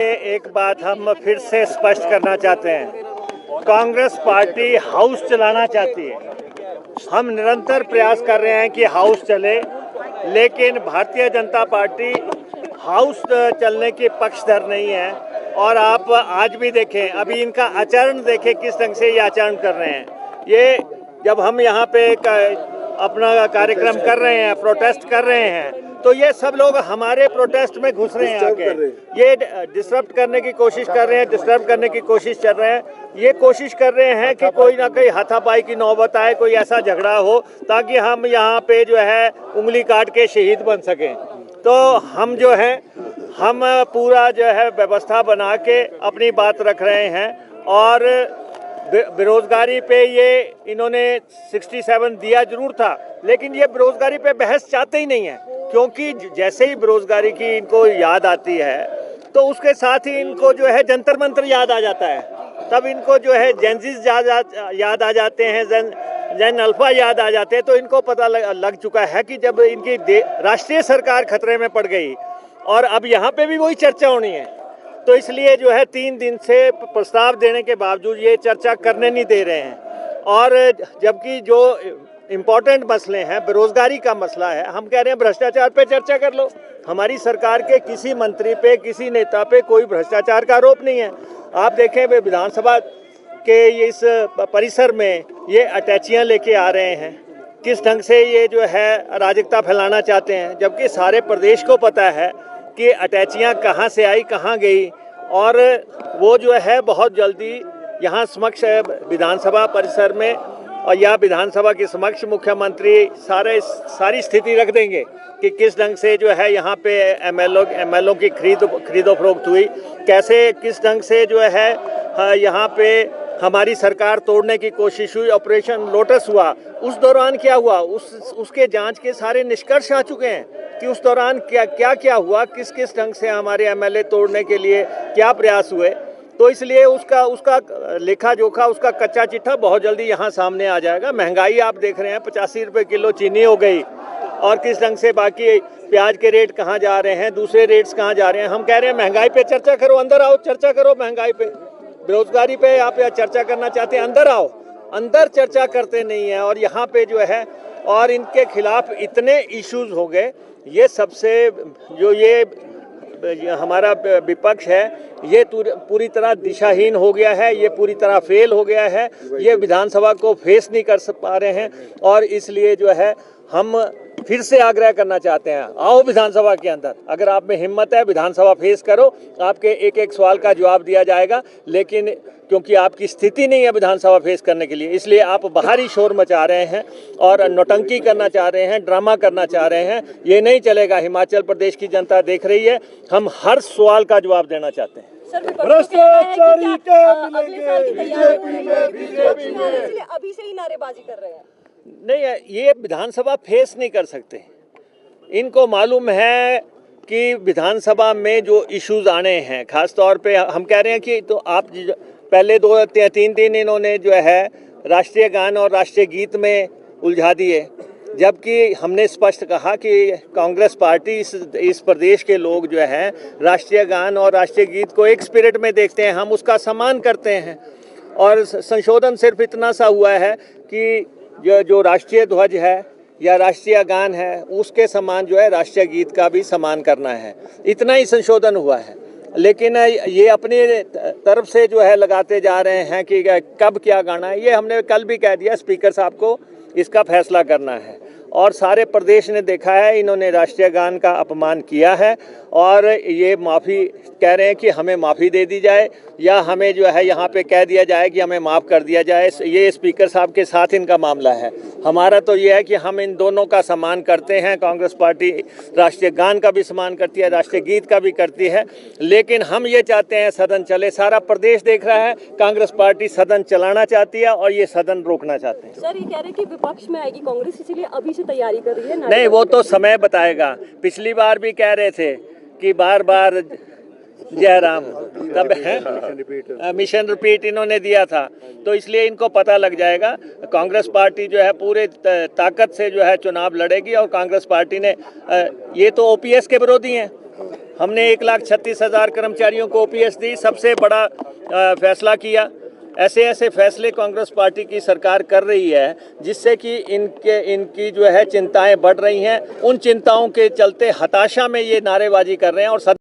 एक बात हम फिर से स्पष्ट करना चाहते हैं, कांग्रेस पार्टी हाउस चलाना चाहती है। हम निरंतर प्रयास कर रहे हैं कि हाउस चले, लेकिन भारतीय जनता पार्टी हाउस चलने की पक्षधर नहीं है। और आप आज भी देखें, अभी इनका आचरण देखें, किस ढंग से ये आचरण कर रहे हैं। ये जब हम यहाँ पे अपना कार्यक्रम कर रहे हैं, प्रोटेस्ट कर रहे हैं, तो ये सब लोग हमारे प्रोटेस्ट में घुस रहे हैं आके। ये डिस्टर्ब करने की कोशिश कर रहे हैं, डिस्टर्ब करने की कोशिश कर रहे हैं। ये कोशिश कर रहे हैं कि कोई ना कोई हाथापाई की नौबत आए, कोई ऐसा झगड़ा हो ताकि हम यहाँ पे जो है उंगली काट के शहीद बन सकें। तो हम जो है हम पूरा जो है व्यवस्था बना के अपनी बात रख रहे हैं। और बेरोजगारी पे ये इन्होंने 67 दिया जरूर था, लेकिन ये बेरोजगारी पे बहस चाहते ही नहीं है, क्योंकि जैसे ही बेरोजगारी की इनको याद आती है तो उसके साथ ही इनको जो है जंतर मंतर याद आ जाता है। तब इनको जो है जेंजिस याद आ जाते हैं, जैन अल्फा याद आ जाते हैं। तो इनको पता लग चुका है कि जब इनकी राष्ट्रीय सरकार खतरे में पड़ गई और अब यहाँ पे भी वही चर्चा होनी है, तो इसलिए जो है 3 दिन से प्रस्ताव देने के बावजूद ये चर्चा करने नहीं दे रहे हैं। और जबकि जो इम्पोर्टेंट मसले हैं, बेरोजगारी का मसला है, हम कह रहे हैं भ्रष्टाचार पे चर्चा कर लो। हमारी सरकार के किसी मंत्री पे, किसी नेता पे कोई भ्रष्टाचार का आरोप नहीं है। आप देखें, वे विधानसभा के इस परिसर में ये अटैचियाँ लेके आ रहे हैं, किस ढंग से ये जो है अराजकता फैलाना चाहते हैं, जबकि सारे प्रदेश को पता है कि अटैचियाँ कहाँ से आई, कहाँ गई। और वो जो है बहुत जल्दी यहाँ समक्ष विधानसभा परिसर में और या विधानसभा के समक्ष मुख्यमंत्री सारी स्थिति रख देंगे कि किस ढंग से जो है यहाँ पे एमएलओ की खरीदो फरोख्त हुई, कैसे किस ढंग से जो है यहाँ पे हमारी सरकार तोड़ने की कोशिश हुई, ऑपरेशन लोटस हुआ। उस दौरान क्या हुआ, उसके जांच के सारे निष्कर्ष आ चुके हैं कि उस दौरान क्या हुआ, किस किस ढंग से हमारे एमएलए तोड़ने के लिए क्या प्रयास हुए। तो इसलिए उसका लेखा जोखा, उसका कच्चा चिट्ठा बहुत जल्दी यहाँ सामने आ जाएगा। महंगाई आप देख रहे हैं, 85 रुपये किलो चीनी हो गई, और किस ढंग से बाकी प्याज के रेट कहाँ जा रहे हैं, दूसरे रेट्स कहाँ जा रहे हैं। हम कह रहे हैं महंगाई पे चर्चा करो, अंदर आओ, चर्चा करो महंगाई पे। बेरोजगारी पे आप चर्चा करना चाहते हैं, अंदर आओ। अंदर चर्चा करते नहीं है। और यहाँ पे जो है, और इनके खिलाफ इतने इश्यूज हो गए, ये सबसे जो ये हमारा विपक्ष है, ये पूरी तरह दिशाहीन हो गया है, ये पूरी तरह फेल हो गया है, ये विधानसभा को फेस नहीं कर पा रहे हैं। और इसलिए जो है हम फिर से आग्रह करना चाहते हैं, आओ विधानसभा के अंदर। अगर आप में हिम्मत है, विधानसभा फेस करो, आपके एक एक सवाल का जवाब दिया जाएगा। लेकिन क्योंकि आपकी स्थिति नहीं है विधानसभा फेस करने के लिए, इसलिए आप बाहरी शोर मचा रहे हैं और नौटंकी करना चाह रहे हैं, ड्रामा करना चाह रहे हैं। ये नहीं चलेगा। हिमाचल प्रदेश की जनता देख रही है, हम हर सवाल का जवाब देना चाहते हैं। भ्रष्टाचारी क्या मिलेंगे बीजेपी में, इसलिए अभी से ही नारेबाजी कर रहे हैं। नहीं, ये विधानसभा फेस नहीं कर सकते। इनको मालूम है कि विधानसभा में जो इश्यूज आने हैं, खास तौर पे हम कह रहे हैं कि तो आप पहले 2-3 दिन इन्होंने जो है राष्ट्रीय गान और राष्ट्रीय गीत में उलझा दिए, जबकि हमने स्पष्ट कहा कि कांग्रेस पार्टी इस प्रदेश के लोग जो हैं राष्ट्रीय गान और राष्ट्रीय गीत को एक स्पिरिट में देखते हैं, हम उसका सम्मान करते हैं। और संशोधन सिर्फ इतना सा हुआ है कि जो राष्ट्रीय ध्वज है या राष्ट्रीय गान है, उसके समान जो है राष्ट्रीय गीत का भी सम्मान करना है। इतना ही संशोधन हुआ है। लेकिन ये अपनी तरफ से जो है लगाते जा रहे हैं कि कब क्या गाना है। ये हमने कल भी कह दिया, स्पीकर साहब को इसका फैसला करना है। और सारे प्रदेश ने देखा है, इन्होंने राष्ट्रीय गान का अपमान किया है और ये माफ़ी कह रहे हैं कि हमें माफ़ी दे दी जाए या हमें जो है यहाँ पे कह दिया जाए कि हमें माफ़ कर दिया जाए। ये स्पीकर साहब के साथ इनका मामला है। हमारा तो ये है कि हम इन दोनों का सम्मान करते हैं। कांग्रेस पार्टी राष्ट्रीय गान का भी सम्मान करती है, राष्ट्रीय गीत का भी करती है, लेकिन हम ये चाहते हैं सदन चले। सारा प्रदेश देख रहा है, कांग्रेस पार्टी सदन चलाना चाहती है और ये सदन रोकना चाहते हैं। सर, ये कह रहे हैं कि विपक्ष में आएगी कांग्रेस, इसीलिए अभी से तैयारी कर रही है। नहीं, वो तो समय बताएगा। पिछली बार भी कह रहे थे कि बार बार जयराम, तब मिशन रिपीट इन्होंने दिया था, तो इसलिए इनको पता लग जाएगा। कांग्रेस पार्टी जो है पूरे ताकत से जो है चुनाव लड़ेगी और कांग्रेस पार्टी ने ये तो ओपीएस के विरोधी हैं। हमने 1,36,000 कर्मचारियों को ओपीएस दी, सबसे बड़ा फैसला किया। ऐसे ऐसे फैसले कांग्रेस पार्टी की सरकार कर रही है जिससे कि इनकी जो है चिंताएं बढ़ रही हैं। उन चिंताओं के चलते हताशा में ये नारेबाजी कर रहे हैं और